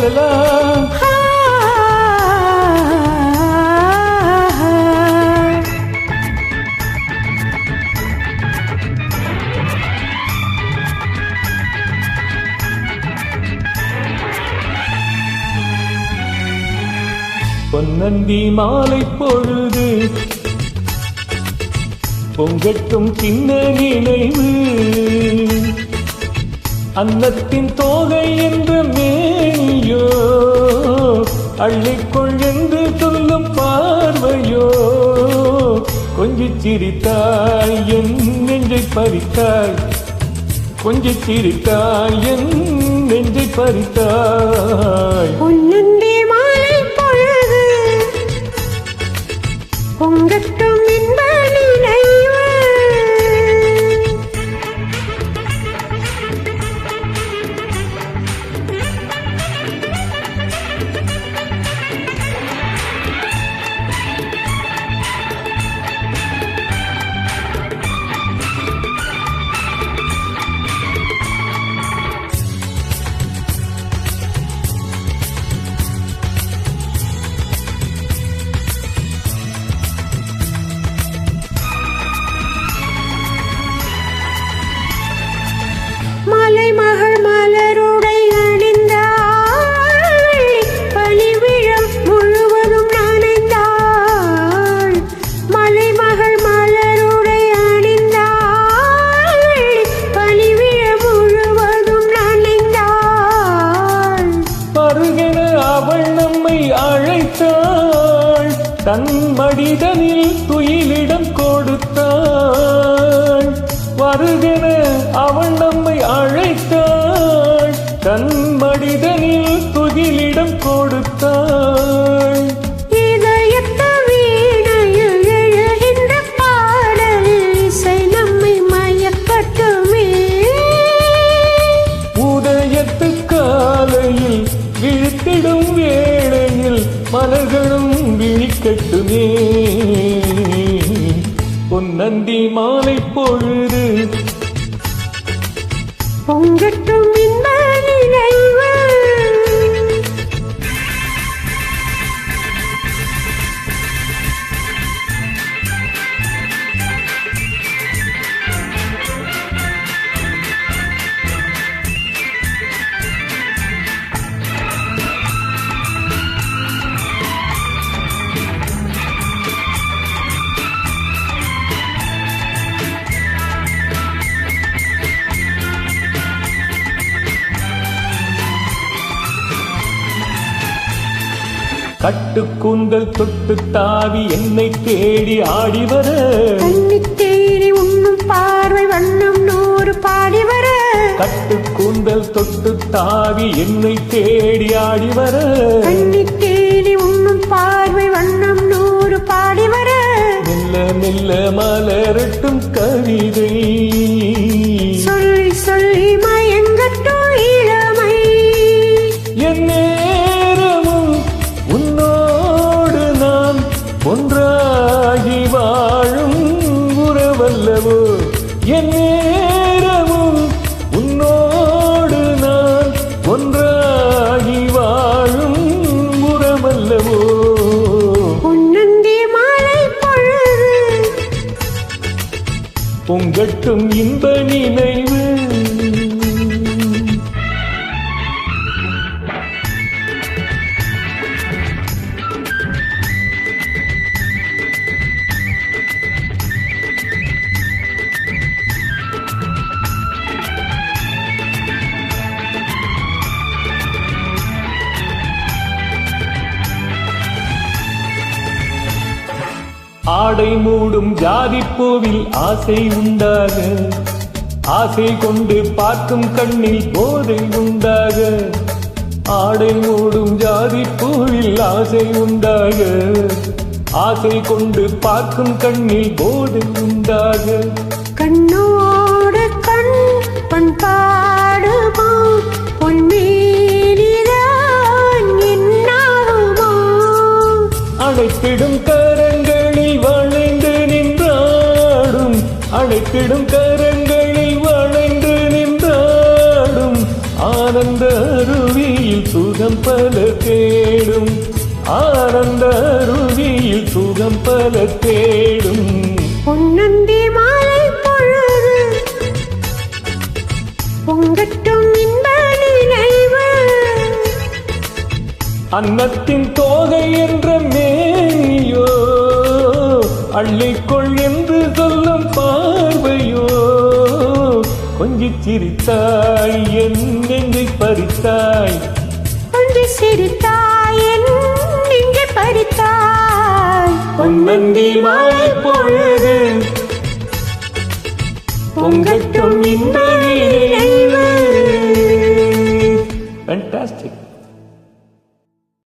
பாடலாம். பொன்னந்தி மாலை பொழுது பொங்கட்டும் சின்ன நினைவு, அன்னத்தின் தோகை என்ற மேனியோ அள்ளிக்கொள் என்று சொல்லும் பார்வையோ, கொஞ்சிச் சிரித்தாய் என் நெஞ்சை பறித்தாய், கொஞ்சிச் சிரித்தாய் என் நெஞ்சை பறித்தாய். பொன்னந்தி மாலை பொழுது பொங்கட்டும் இன்ப நினைவு, மலைமகள் மலருடை அணிந்தாள், பனிவிழம் முழுவதும் நனைந்தாள். மலைமகள் மலருடை அணிந்தாள், பனிவிழம் முழுவதும் நனைந்தாள். பருகென அவள் நம்மை அழைத்தாள், தன் மடிதனில் துயிலிடம் கொடுத்தாள். வருகென அவள் நம்மை அழைத்தாள், தன் மடிதனில் துகிலிடம் கொடுத்தாள். இதயத்து வீணையில் எழுகின்ற பாடலில் இசை நம்மை மயக்கட்டுமே. உதயத்து காலையில் விழித்திடும் வேளையில் மலர்களும் விழிக்கட்டுமே. பொன்னந்தி மாலை பொழுது பொங்கட்டும் இன்ப நினைவு, கட்டுக்கூந்தல் தொட்டு தாவி என்னை தேடி ஆடி வர, கண்ணி தேடி உண்ணும் பார்வை வண்ணம் நூறு பாடி வர. கட்டுக்கூந்தல் தொட்டு தாவி என்னை தேடி ஆடி வர, கண்ணி தேடி உண்ணும் பார்வை வண்ணம் நூறு பாடி வர. மெல்ல மெல்ல மலரட்டும் கவிதை, சொல்லி சொல்லி மயங்கட்டும் இளமை. என் நேரமும் உன்னோடு நான் ஒன்றாகி வாழும் உறவல்லவோ. என் நேரமும் உன்னோடு நான் ஒன்றாகி வாழும் உறவல்லவோ. பொன்னந்தி மாலை பொழுது பொங்கட்டும் இன்ப நினைவு. ஆடை மூடும் ஜாதிப்பூவில் ஆசை உண்டாக, ஆசை கொண்டு பார்க்கும் கண்ணில் போதை உண்டாக. ஆடை மூடும் ஜாதிப்பூவில் ஆசை உண்டாக, ஆசை கொண்டு பார்க்கும் கண்ணில் போதை உண்டாக. கண்ணோடு கண் பண்பாடுமா பொன்மேனிதான் என்னாகுமா. அழைத்திடும் கரங்களில் வளைந்து நின்றாடும், அழைத்திடும் கரங்களில் வளைந்து நின்றாடும் ஆனந்த அருவியில் சுகா சுகம் பல தேடும் ஆனந்த அருவியில் சுகம் பல தேடும் பொன்னந்தி மாலை பொழுது பொங்கட்டும் இன்ப நினைவு அன்னத்தின் தோகை என்ற மேனியோ அள்ளிக்கொள் என்று சொல்லும் பார்வையோ கொஞ்சிச் சிரித்தாய் என் நெஞ்சை பறித்தாய் கொஞ்சம் சிரித்தாய் என் நெஞ்சை பறித்தாய் பொன்னந்தி மாலை பொழுது பொங்கட்டும் இன்ப நினைவு. Fantastic.